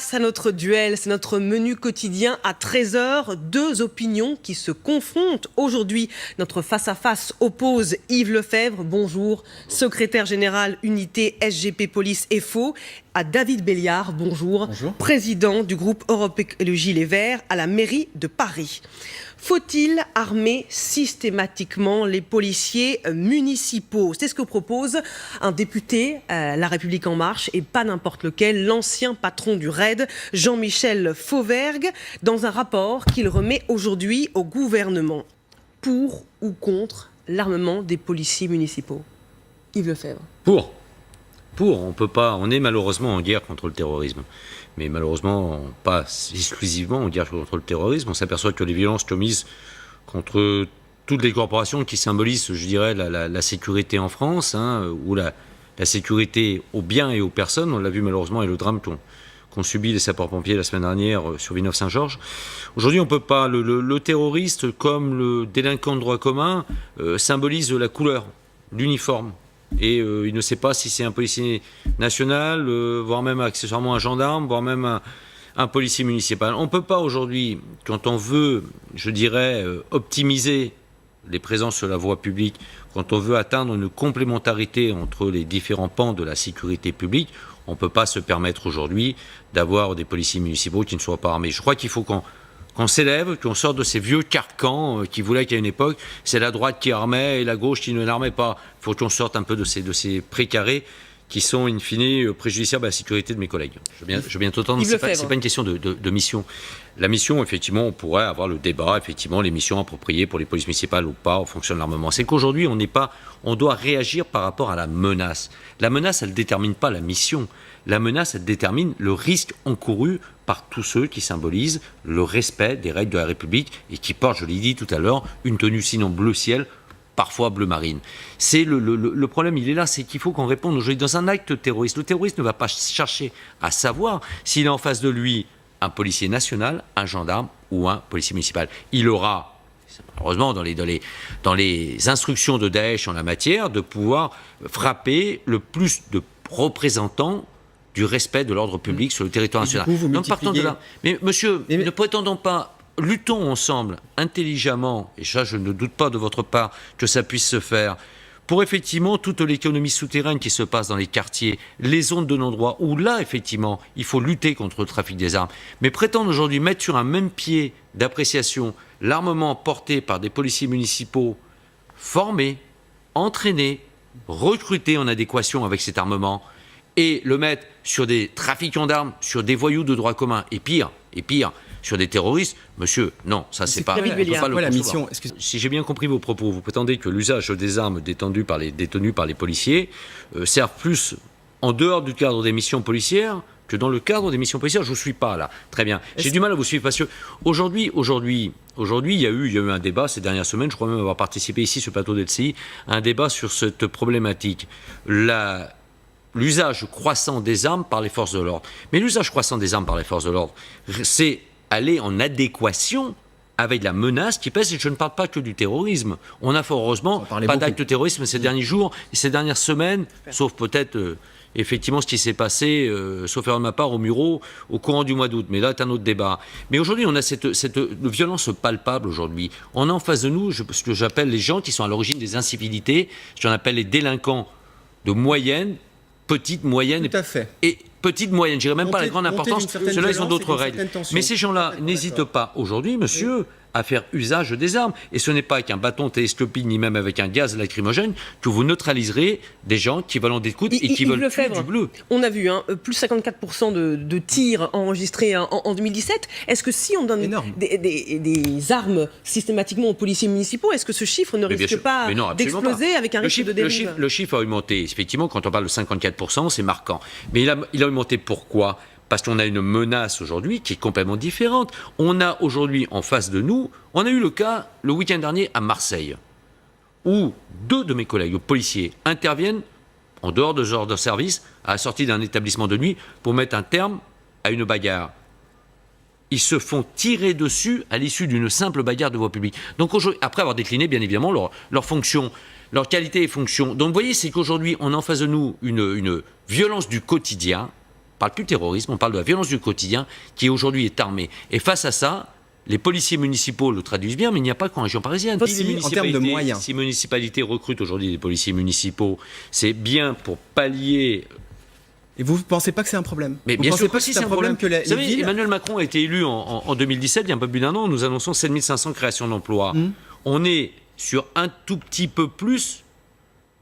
Place à notre duel, c'est notre menu quotidien à 13h. Deux opinions qui se confrontent. Aujourd'hui, notre face-à-face oppose Yves Lefebvre, bonjour, secrétaire général unité SGP Police FO, à David Béliard, bonjour, président du groupe Europe Écologie Les Verts à la mairie de Paris. Faut-il armer systématiquement les policiers municipaux? C'est ce que propose un député La République En Marche, et pas n'importe lequel, l'ancien patron du RAID, Jean-Michel Fauvergue, dans un rapport qu'il remet aujourd'hui au gouvernement. Pour ou contre l'armement des policiers municipaux? Yves Lefebvre. Pour. On peut pas. On est malheureusement en guerre contre le terrorisme. Mais malheureusement, pas exclusivement en guerre contre le terrorisme. On s'aperçoit que les violences commises contre toutes les corporations qui symbolisent, je dirais, la sécurité en France, ou la sécurité aux biens et aux personnes, on l'a vu malheureusement, et le drame qu'ont subi les sapeurs-pompiers la semaine dernière sur Villeneuve-Saint-Georges. Aujourd'hui, on ne peut pas. Le terroriste, comme le délinquant de droit commun, symbolise la couleur, l'uniforme. Et il ne sait pas si c'est un policier national, voire même accessoirement un gendarme, voire même un policier municipal. On ne peut pas aujourd'hui, quand on veut, je dirais, optimiser les présences sur la voie publique, quand on veut atteindre une complémentarité entre les différents pans de la sécurité publique, on ne peut pas se permettre aujourd'hui d'avoir des policiers municipaux qui ne soient pas armés. Je crois qu'il faut qu'on s'élève, qu'on sorte de ces vieux carcans qui voulaient qu'à une époque, c'est la droite qui armait et la gauche qui ne l'armait pas. Il faut qu'on sorte un peu de ces précarés qui sont, in fine, préjudiciables à la sécurité de mes collègues. Je veux bien t'entendre, ce n'est pas une question de mission. La mission, effectivement, on pourrait avoir le débat, effectivement, les missions appropriées pour les polices municipales ou pas, en fonction de l'armement. C'est qu'aujourd'hui, on doit réagir par rapport à la menace. La menace, elle ne détermine pas la mission. La menace, elle détermine le risque encouru par tous ceux qui symbolisent le respect des règles de la République et qui portent, je l'ai dit tout à l'heure, une tenue sinon bleu ciel, parfois bleu marine. C'est le problème, il est là, c'est qu'il faut qu'on réponde aujourd'hui dans un acte terroriste. Le terroriste ne va pas chercher à savoir s'il est en face de lui un policier national, un gendarme ou un policier municipal. Il aura, malheureusement, dans les instructions de Daesh en la matière, de pouvoir frapper le plus de représentants du respect de l'ordre public sur le territoire national. Donc partons de là. Mais monsieur, ne prétendons pas, luttons ensemble, intelligemment, et ça je ne doute pas de votre part que ça puisse se faire, pour effectivement toute l'économie souterraine qui se passe dans les quartiers, les zones de non-droit, où là effectivement il faut lutter contre le trafic des armes. Mais prétendre aujourd'hui mettre sur un même pied d'appréciation l'armement porté par des policiers municipaux formés, entraînés, recrutés en adéquation avec cet armement, et le mettre sur des trafiquants d'armes, sur des voyous de droit commun, et pire, sur des terroristes, monsieur, non, ça c'est pas la mission. Si j'ai bien compris vos propos, vous prétendez que l'usage des armes détenues par les policiers servent plus en dehors du cadre des missions policières que dans le cadre des missions policières. Je ne vous suis pas là. Très bien. J'ai du mal à vous suivre parce que aujourd'hui, il y a eu un débat ces dernières semaines, je crois même avoir participé ici sur le plateau d'LCI, à un débat sur cette problématique. L'usage croissant des armes par les forces de l'ordre. Mais l'usage croissant des armes par les forces de l'ordre, c'est aller en adéquation avec la menace qui pèse, et je ne parle pas que du terrorisme. On n'a fort heureusement pas d'acte de terrorisme ces derniers jours, ces dernières semaines, sauf peut-être effectivement ce qui s'est passé, sauf erreur de ma part, au Mureau, au courant du mois d'août. Mais là, c'est un autre débat. Mais aujourd'hui, on a cette violence palpable aujourd'hui. On a en face de nous ce que j'appelle les gens qui sont à l'origine des incivilités, j'en appelle les délinquants de moyenne, petite, moyenne et petite, moyenne. Je dirais même pas la grande importance. Ceux-là, ils ont d'autres règles. Mais ces gens-là n'hésitent pas aujourd'hui, monsieur, à faire usage des armes. Et ce n'est pas avec un bâton télescopique, ni même avec un gaz lacrymogène, que vous neutraliserez des gens qui veulent en découdre et qui veulent tuer du bleu. On a vu plus 54% de tirs enregistrés en 2017. Est-ce que si on donne des armes systématiquement aux policiers municipaux, est-ce que ce chiffre ne risque pas d'exploser avec un risque de dérive? Le chiffre a augmenté. Effectivement, quand on parle de 54%, c'est marquant. Mais il a augmenté pourquoi ? Parce qu'on a une menace aujourd'hui qui est complètement différente. On a aujourd'hui en face de nous, on a eu le cas le week-end dernier à Marseille, où 2 de mes collègues policiers interviennent en dehors de ordre de service à la sortie d'un établissement de nuit pour mettre un terme à une bagarre. Ils se font tirer dessus à l'issue d'une simple bagarre de voie publique. Donc après avoir décliné bien évidemment leur fonction, leur qualité et fonction. Donc vous voyez, c'est qu'aujourd'hui on a en face de nous une violence du quotidien parle plus de terrorisme, on parle de la violence du quotidien qui aujourd'hui est armée. Et face à ça, les policiers municipaux le traduisent bien, mais il n'y a pas qu'en région parisienne. En termes de moyens. Si les municipalités recrutent aujourd'hui des policiers municipaux, c'est bien pour pallier. Et vous ne pensez pas que c'est un problème? Mais vous bien pensez sûr pas que que c'est un problème que les villes... Emmanuel Macron a été élu en 2017, il y a un peu plus d'un an, nous annonçons 7500 créations d'emplois. On est sur un tout petit peu plus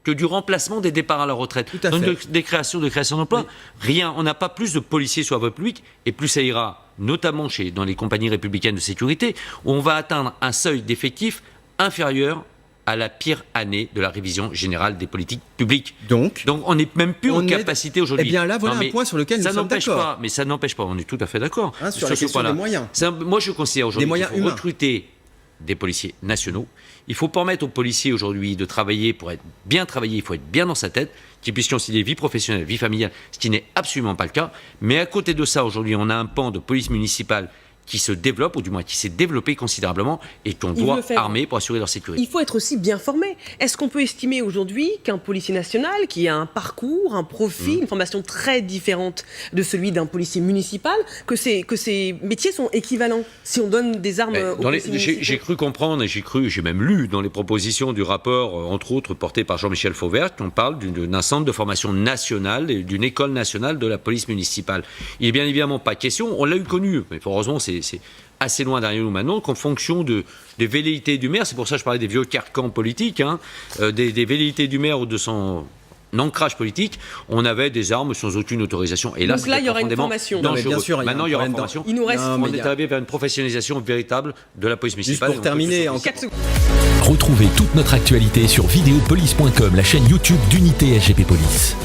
que du remplacement des départs à la retraite. Donc des créations d'emplois, rien. On n'a pas plus de policiers sur la voie publique, et plus ça ira, notamment dans les compagnies républicaines de sécurité, où on va atteindre un seuil d'effectifs inférieur à la pire année de la révision générale des politiques publiques. Donc on n'est même plus en capacité aujourd'hui. Eh bien là, voilà un point sur lequel nous sommes d'accord. Mais ça n'empêche pas, on est tout à fait d'accord. Sur la question des moyens. Moi, je considère aujourd'hui qu'il faut recruter des policiers nationaux. Il faut permettre aux policiers aujourd'hui de travailler. Pour être bien travaillé, il faut être bien dans sa tête, qu'ils puissent concilier vie professionnelle, vie familiale, ce qui n'est absolument pas le cas. Mais à côté de ça, aujourd'hui, on a un pan de police municipale qui se développe, ou du moins qui s'est développé considérablement, et qu'on doit armer pour assurer leur sécurité. Il faut être aussi bien formé. Est-ce qu'on peut estimer aujourd'hui qu'un policier national qui a un parcours, un profil, une formation très différente de celui d'un policier municipal, que ces métiers sont équivalents si on donne des armes aux policiers municipaux? J'ai cru comprendre, et j'ai même lu dans les propositions du rapport, entre autres porté par Jean-Michel Fauvert, qu'on parle d'un centre de formation national et d'une école nationale de la police municipale. Il n'est bien évidemment pas question, on l'a eu connu, mais heureusement c'est assez loin derrière nous maintenant, qu'en fonction des velléités du maire, c'est pour ça que je parlais des vieux carcans politiques, des velléités du maire ou de son ancrage politique, on avait des armes sans aucune autorisation. Et là, donc là, il y aura une formation. Bien sûr, maintenant, il y aura une formation. Il nous reste... on est arrivé vers une professionnalisation véritable de la police municipale. Juste pour terminer, retrouvez toute notre actualité sur videopolice.com, la chaîne YouTube d'Unité SGP Police.